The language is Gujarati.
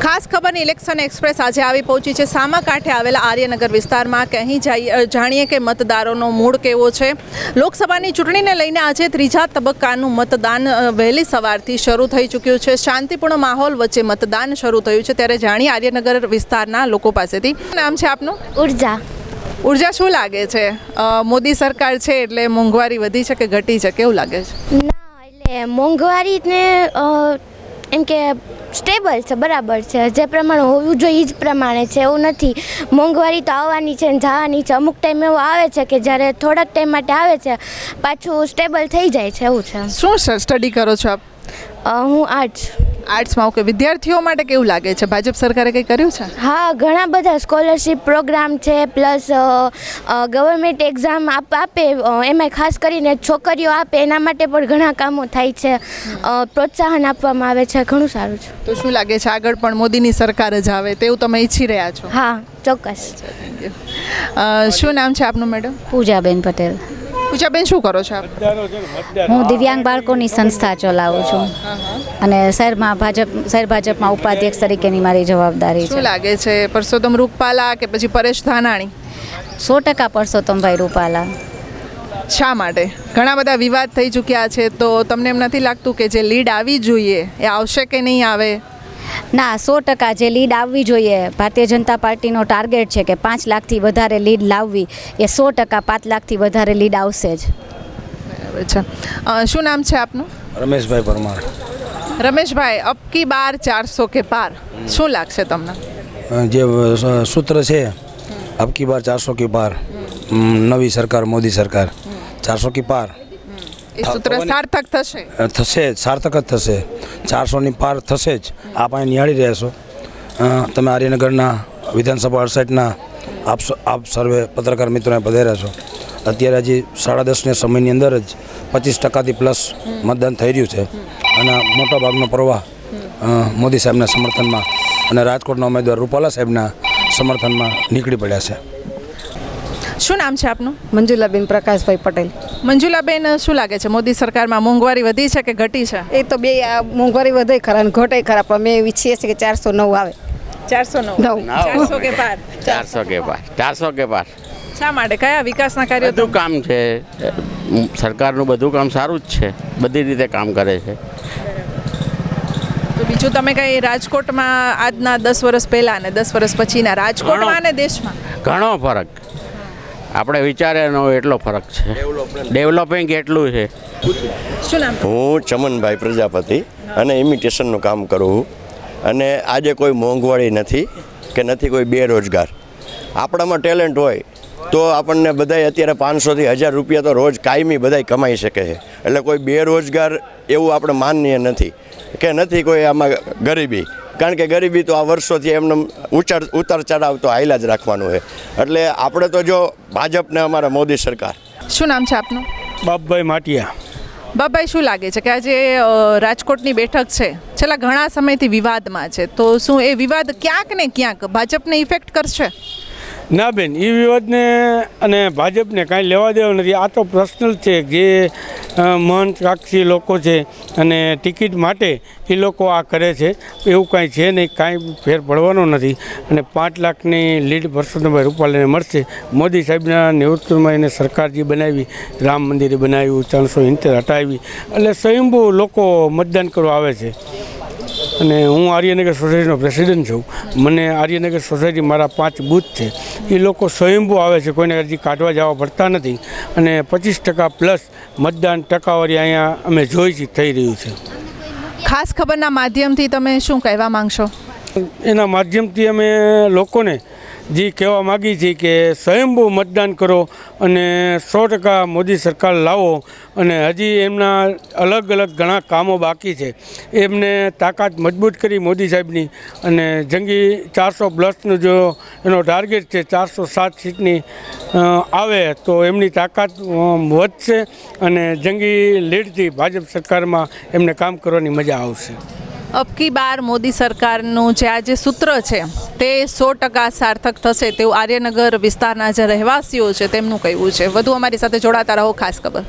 ખાસ ખબરની ઇલેક્શન એક્સપ્રેસ આજે આવી પહોંચી છે સામાકાંઠે આવેલા આર્યનગર વિસ્તારમાં કે અહીં જાણીએ કે મતદારોનો મૂડ કેવો છે। લોકસભાની ચૂંટણીને લઈને આજે ત્રીજા તબક્કાનું મતદાન વહેલી સવારથી શરૂ થઈ ચૂક્યું છે। શાંતિપૂર્ણ માહોલ વચ્ચે મતદાન શરૂ થયું છે ત્યારે જાણીએ આર્યનગર વિસ્તારના લોકો પાસેથી। નામ છે આપનું? ઉર્જા। ઉર્જા, શું લાગે છે મોદી સરકાર છે એટલે મોંઘવારી વધી છે કે ઘટી છે, કેવું લાગે છે? ના, એટલે મોંઘવારીને એમ કે સ્ટેબલ છે, બરાબર છે, જે પ્રમાણે હોવું જોઈએ એ જ પ્રમાણે છે, એવું નથી। મોંઘવારી તો આવવાની છે ને જવાની છે, અમુક ટાઈમ એવો આવે છે કે જ્યારે થોડાક ટાઈમ માટે આવે છે પાછું સ્ટેબલ થઈ જાય છે, એવું છે। શું સ્ટડી કરો છો આપ? હું આર્ટ્સમાં। ઓકે, વિદ્યાર્થીઓ માટે કેવું લાગે છે? ભાજપ સરકારે કંઈ કર્યું છે? હા, ઘણા બધા સ્કોલરશિપ પ્રોગ્રામ છે, પ્લસ ગવર્મેન્ટ એક્ઝામ આપે એમાં ખાસ કરીને છોકરીઓ આપે એના માટે પણ ઘણા કામો થાય છે, પ્રોત્સાહન આપવામાં આવે છે, ઘણું સારું છે। તો શું લાગે છે આગળ પણ મોદીની સરકાર જ આવે તેવું તમે ઈચ્છી રહ્યા છો? હા, ચોક્કસ। શું નામ છે આપનું મેડમ? પૂજાબેન પટેલ। પૂજાબેન, શું કરો છો આપ? હું દિવ્યાંગ બાળકોની સંસ્થા ચલાવું છું અને શહેર ભાજપમાં ઉપાધ્યક્ષ તરીકેની મારી જવાબદારી શું છે। લાગે છે પરસોત્તમ રૂપાલા કે પછી પરેશ ધાનાણી? 100% પરસોત્તમભાઈ રૂપાલા। શા માટે? ઘણા બધા વિવાદ થઈ ચૂક્યા છે, તો તમને એમ નથી લાગતું કે જે લીડ આવી જોઈએ એ આવશે કે નહીં આવે? ના, 100% જે લીડ આવવી જોઈએ, ભારતીય જનતા પાર્ટીનો ટાર્ગેટ છે કે 5 લાખથી વધારે લીડ લાવવી, એ 100% 5 લાખથી વધારે લીડ આવશે જ। બરાબર છે। શું નામ છે આપનું? રમેશભાઈ પરમાર। રમેશભાઈ, અબ કી બાર 400 કે પાર, શું લાગશે તમને? જે સૂત્ર છે અબ કી બાર 400 કે પાર, નવી સરકાર, મોદી સરકાર, 400 કે પાર, એ સૂત્ર સાર્થક થશે? થશે, સાર્થક જ થશે, 400ની પાર થશે જ। આપ અહીં નિહાળી રહ્યા છો, તમે આર્યનગરના વિધાનસભા 68ના આપ સર્વે પત્રકાર મિત્રોને પધાર્યા છો। અત્યારે હજી 10:30 સમયની અંદર જ 25%થી પ્લસ મતદાન થઈ રહ્યું છે અને મોટાભાગનો પ્રવાહ મોદી સાહેબના સમર્થનમાં અને રાજકોટના ઉમેદવાર રૂપાલા સાહેબના સમર્થનમાં નીકળી પડ્યા છે। શું નામ છે આપનું? મંજુલાબેન પ્રકાશભાઈ પટેલ। મંજુલાબેન, શું લાગે છે મોદી સરકારમાં મોંઘવારી વધી છે કે ઘટી છે? એ તો બે મોંઘવારી વધે ખરા અને ઘટે ખરા, પણ અમે ઈચ્છીએ છીએ કે 409 આવે। 409? 400 કે પાર? 400 કે પાર, 400 કે પાર। શા માટે? કયા વિકાસના કાર્યો? બધું કામ છે, સરકારનું બધું કામ સારું જ છે, બધી રીતે કામ કરે છે। તો બીજું તમે કંઈ રાજકોટમાં આજના 10 વર્ષ પહેલાં ને 10 વર્ષ પછીના રાજકોટમાં અને દેશમાં ઘણો ફરક આપણે વિચાર્યાનો એટલો ફરક છે, ડેવલપિંગ એટલું છે। શું નામ? હું ચમનભાઈ પ્રજાપતિ અને ઇમિટેશનનું કામ કરું છું અને આજે કોઈ મોંઘવારી નથી કે નથી કોઈ બેરોજગાર। આપણામાં ટેલેન્ટ હોય તો આપણને બધાય અત્યારે 500થી 1000 રૂપિયા તો રોજ કાયમી બધાય કમાઈ શકે છે, એટલે કોઈ બેરોજગાર એવું આપણે માનીએ નથી કે નથી કોઈ આમાં ગરીબી, કારણ કે ગરીબી તો આ વર્ષોથી એમને ઉતાર ચઢાવ તો હાઈલા જ રાખવાનું છે. એટલે આપણે તો જો ભાજપને અમારા મોદી સરકાર. શું નામ છે આપનું? બાપભાઈ માટિયા. બાબાઈ, શું લાગે છે કે આજે રાજકોટની બેઠક છે છેલ્લા ઘણા સમયથી વિવાદમાં છે, તો શું એ વિવાદ ક્યાંક ને ક્યાંક ભાજપને ઇફેક્ટ કરશે? ના બેન, એ વિવાદને અને ભાજપને કાંઈ લેવા દેવા નથી. આ તો પર્સનલ છે જે મહત્વાકાંક્ષી લોકો છે અને ટિકિટ માટે એ લોકો આ કરે છે. એવું કાંઈ છે નહીં, કાંઈ ફેર પડવાનો નથી. અને 5 લાખની લીડ પરસોત્તમભાઈ રૂપાલાને મળશે. મોદી સાહેબના નેતૃત્વમાં એને સરકાર જે બનાવી, રામ મંદિરે બનાવ્યું, 370 હટાવી, એટલે સ્વયંભૂ લોકો મતદાન કરવા આવે છે. અને હું આર્યનગર સોસાયટીનો પ્રેસિડેન્ટ છું. મને આર્યનગર સોસાયટી મારા 5 બૂથ છે. એ લોકો સ્વયંભૂ આવે છે, કોઈને અરજી કાઢવા જવા પડતા નથી. અને 25% પ્લસ મતદાન ટકાવારી અહીંયા અમે જોઈ છે થઈ રહ્યું છે. ખાસ ખબરના માધ્યમથી તમે શું કહેવા માંગશો? એના માધ્યમથી અમે લોકોને જે કહેવા માગીએ છીએ કે સ્વયંભૂ મતદાન કરો અને 100% મોદી સરકાર લાવો. અને હજી એમના અલગ અલગ ઘણા કામો બાકી છે, એમને તાકાત મજબૂત કરી મોદી સાહેબની. અને જંગી 400 પ્લસનું જો એનો ટાર્ગેટ છે, 407 સીટની આવે તો એમની તાકાત વધશે અને જંગી લીડથી ભાજપ સરકારમાં એમને કામ કરવાની મજા આવશે. અબકી બાર મોદી સરકારનું જે આ જે સૂત્ર છે તે 100% સાર્થક થશે તેવું આર્યનગર વિસ્તારના જે રહેવાસીઓ છે તેમનું કહેવું છે. વધુ અમારી સાથે જોડાતા રહો ખાસ ખબર.